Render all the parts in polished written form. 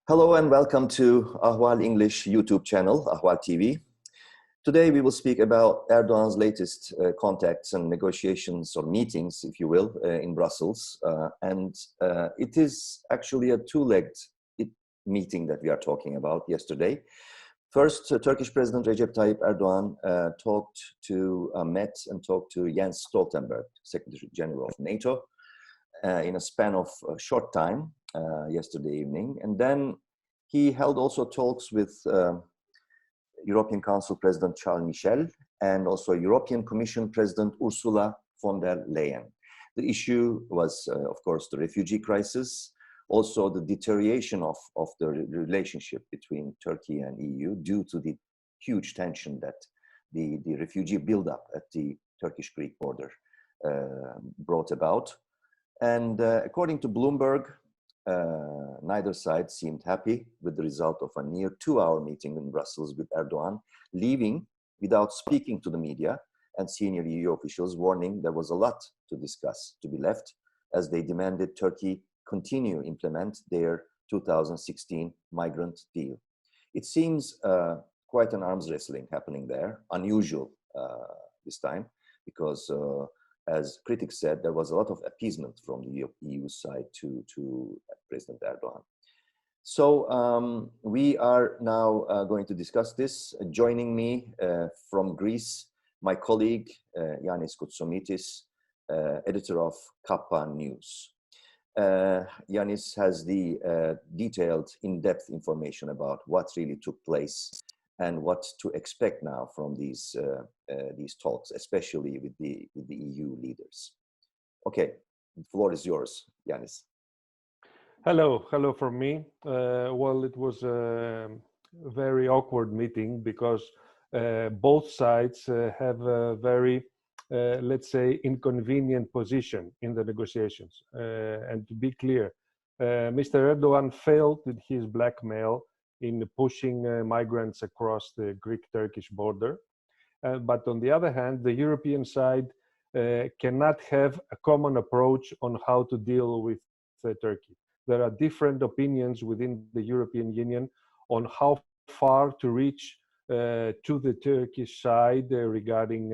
Hello and welcome to Ahval English YouTube channel, Ahval TV. Today we will speak about Erdoğan's latest contacts and negotiations or meetings, if you will, in Brussels. It is actually a two-legged meeting that we are talking about yesterday. First, Turkish President Recep Tayyip Erdoğan met and talked to Jens Stoltenberg, Secretary General of NATO, in a span of a short time yesterday evening. And then he held also talks with European Council President Charles Michel and also European Commission President Ursula von der Leyen. The issue was, of course, the refugee crisis, also the deterioration of the relationship between Turkey and EU due to the huge tension that the refugee buildup at the Turkish-Greek border brought about. And according to Bloomberg, neither side seemed happy with the result of a near 2-hour meeting in Brussels with Erdoğan, leaving without speaking to the media and senior EU officials, warning there was a lot to discuss to be left as they demanded Turkey continue implement their 2016 migrant deal. It seems quite an arms wrestling happening there, unusual this time, because as critics said, there was a lot of appeasement from the EU side to President Erdoğan. So we are now going to discuss this. Joining me from Greece, my colleague Yanis Koutsomitis, editor of Kappa News. Yanis has the detailed, in-depth information about what really took place and what to expect now from these talks, especially with the EU leaders. Okay, the floor is yours, Yanis. Hello from me. Well, it was a very awkward meeting because both sides have a very, let's say, inconvenient position in the negotiations. And to be clear, Mr. Erdoğan failed with his blackmail in pushing migrants across the Greek-Turkish border. But on the other hand, the European side cannot have a common approach on how to deal with Turkey. There are different opinions within the European Union on how far to reach to the Turkish side regarding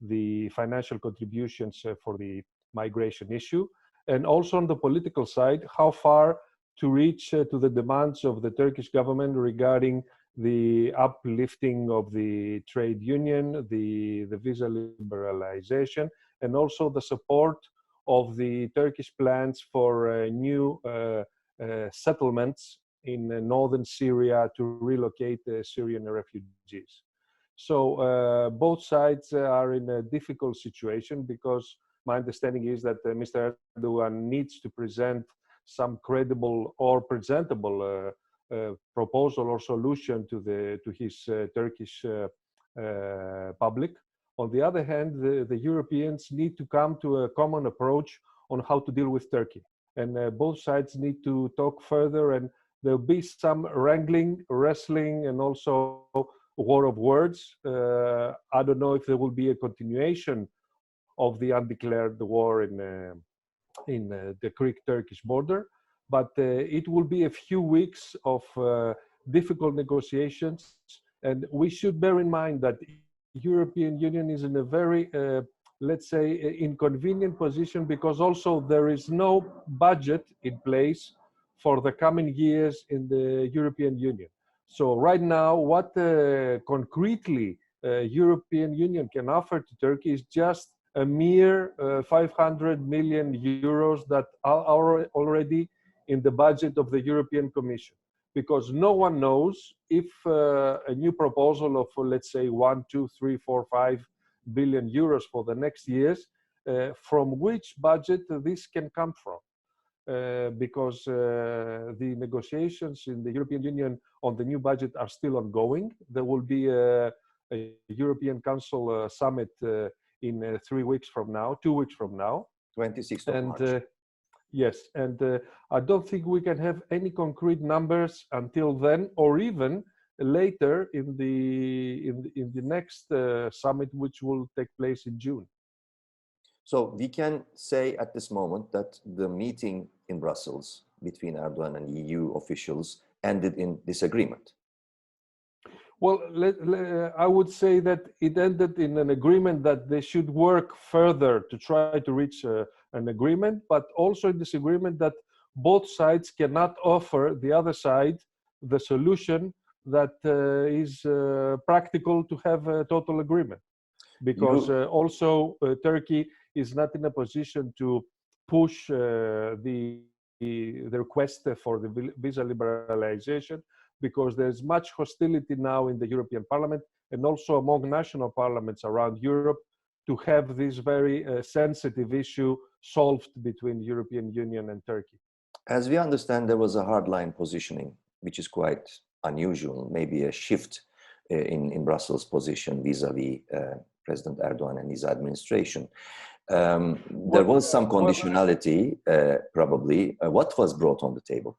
the financial contributions for the migration issue, and also on the political side, how far to reach to the demands of the Turkish government regarding the uplifting of the trade union, the visa liberalization, and also the support of the Turkish plans for new settlements in northern Syria to relocate Syrian refugees. So both sides are in a difficult situation because my understanding is that Mr. Erdoğan needs to present some credible or presentable proposal or solution to his Turkish public. On the other hand, the Europeans need to come to a common approach on how to deal with Turkey. And both sides need to talk further, and there'll be some wrangling, wrestling, and also a war of words. I don't know if there will be a continuation of the undeclared war in the Greek-Turkish border, but it will be a few weeks of difficult negotiations. And we should bear in mind that European Union is in a very, let's say, inconvenient position because also there is no budget in place for the coming years in the European Union. So right now, what concretely European Union can offer to Turkey is just a mere 500 million euros that are already in the budget of the European Commission, because no one knows if a new proposal of, let's say, 1, 2, 3, 4, 5 billion euros for the next years, from which budget this can come from. Because the negotiations in the European Union on the new budget are still ongoing. There will be a European Council summit in 3 weeks from now, 2 weeks from now. 26th of March. Yes, and I don't think we can have any concrete numbers until then, or even later in the next summit, which will take place in June. So we can say at this moment that the meeting in Brussels between Erdoğan and EU officials ended in disagreement? Well, I would say that it ended in an agreement that they should work further to try to reach an agreement, but also a disagreement that both sides cannot offer the other side the solution that is practical to have a total agreement. Because also Turkey is not in a position to push the request for the visa liberalization, because there's much hostility now in the European Parliament and also among national parliaments around Europe to have this very sensitive issue solved between European Union and Turkey. As we understand, there was a hardline positioning, which is quite unusual, maybe a shift in Brussels' position vis-a-vis President Erdoğan and his administration. There was some conditionality, probably. What was brought on the table?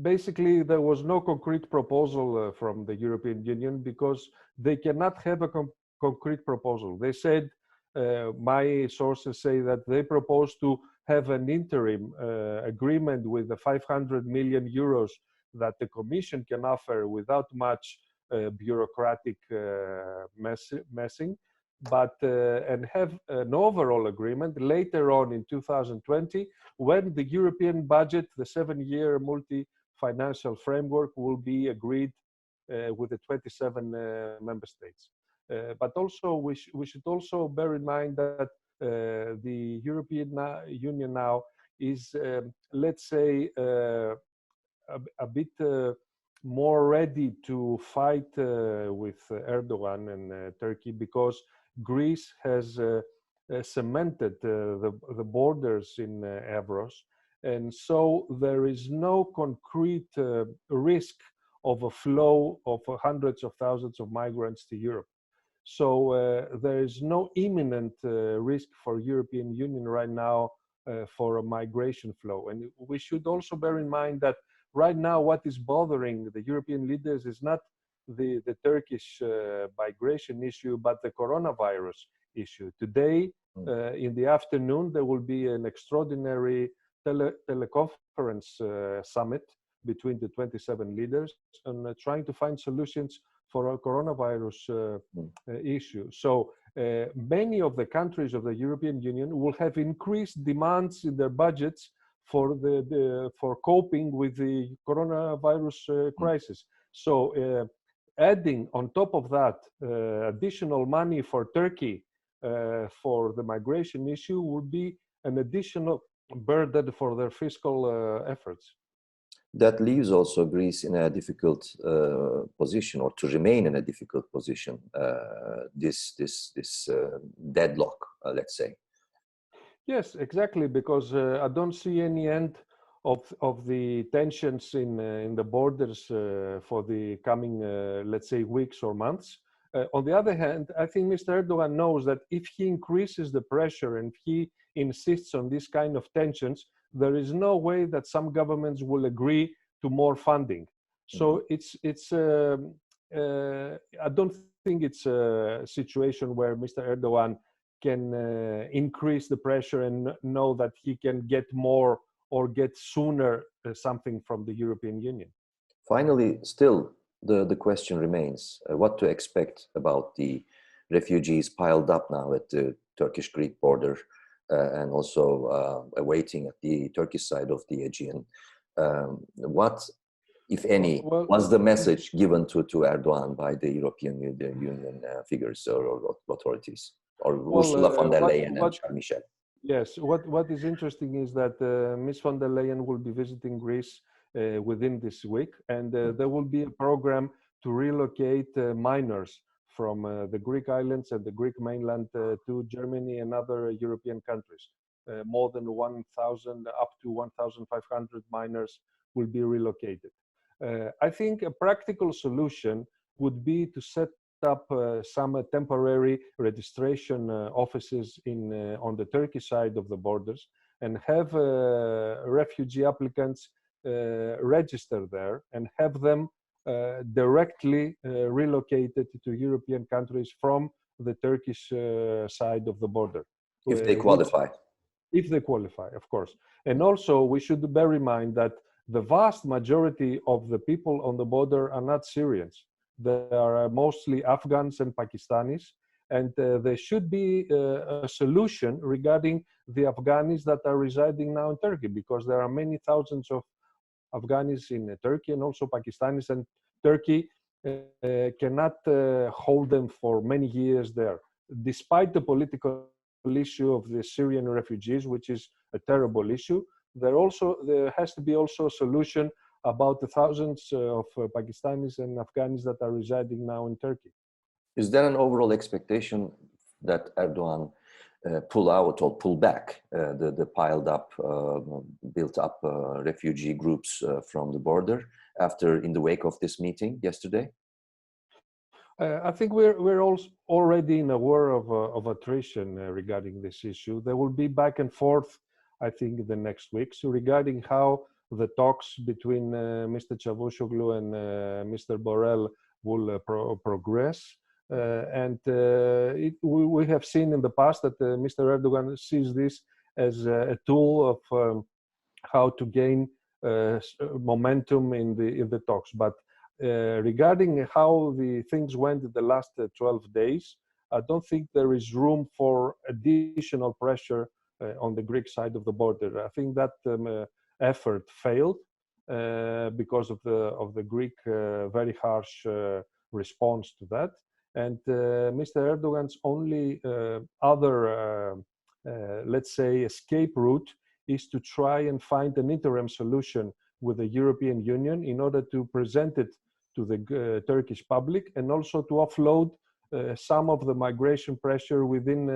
Basically, there was no concrete proposal from the European Union because they cannot have a concrete proposal. They said, my sources say that they proposed to have an interim agreement with the 500 million euros that the Commission can offer without much bureaucratic messing, but and have an overall agreement later on in 2020 when the European budget, the 7-year multi-financial framework, will be agreed with the 27 member states. But also we should also bear in mind that the European Union now is, let's say, a bit more ready to fight with Erdogan and Turkey, because Greece has cemented the borders in Evros, and so there is no concrete risk of a flow of hundreds of thousands of migrants to Europe. So there is no imminent risk for European Union right now for a migration flow. And we should also bear in mind that right now what is bothering the European leaders is not the Turkish migration issue, but the coronavirus issue. Today, in the afternoon, there will be an extraordinary teleconference summit between the 27 leaders and trying to find solutions for a coronavirus issue. So many of the countries of the European Union will have increased demands in their budgets for for coping with the coronavirus crisis. So adding on top of that additional money for Turkey for the migration issue would be an additional burden for their fiscal efforts. That leaves also Greece in a difficult position, or to remain in a difficult position. This deadlock, let's say. Yes, exactly, because I don't see any end of the tensions in the borders for the coming, let's say, weeks or months. On the other hand, I think Mr. Erdogan knows that if he increases the pressure and he insists on this kind of tensions, there is no way that some governments will agree to more funding. So I don't think it's a situation where Mr. Erdogan can increase the pressure and know that he can get more or get sooner something from the European Union. Finally, still, the question remains what to expect about the refugees piled up now at the Turkish-Greek border and also awaiting at the Turkish side of the Aegean. What, if any, was the message given to Erdogan by the European Union figures or authorities, or Ursula von der Leyen and Michel? Yes, what is interesting is that Ms. von der Leyen will be visiting Greece within this week, and there will be a program to relocate minors from the Greek islands and the Greek mainland to Germany and other European countries. More than 1,000, up to 1,500 minors will be relocated. I think a practical solution would be to set up some temporary registration offices on the Turkish side of the borders and have refugee applicants register there and have them directly relocated to European countries from the Turkish side of the border. If they qualify. if they qualify, of course. And also, we should bear in mind that the vast majority of the people on the border are not Syrians. They are mostly Afghans and Pakistanis. And there should be a solution regarding the Afghanis that are residing now in Turkey, because there are many thousands of Afghanis in Turkey and also Pakistanis, and Turkey cannot hold them for many years there. Despite the political issue of the Syrian refugees, which is a terrible issue, there has to be also a solution about the thousands of Pakistanis and Afghanis that are residing now in Turkey. Is there an overall expectation that Erdoğan pull out or pull back the piled up, built up refugee groups from the border in the wake of this meeting yesterday? I think we're already in a war of attrition regarding this issue. There will be back and forth, I think, in the next weeks regarding how the talks between Mr. Çavuşoğlu and Mr. Borrell will progress. We have seen in the past that Mr. Erdogan sees this as a tool of how to gain momentum in the talks. But regarding how the things went in the last 12 days, I don't think there is room for additional pressure on the Greek side of the border. I think that effort failed because of the Greek very harsh response to that. And Mr. Erdogan's only other, let's say, escape route is to try and find an interim solution with the European Union in order to present it to the Turkish public and also to offload some of the migration pressure within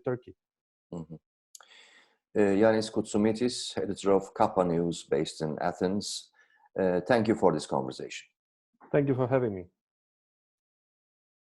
Turkey. Mm-hmm. Yanis Koutsoumidis, editor of Kappa News based in Athens. Thank you for this conversation. Thank you for having me.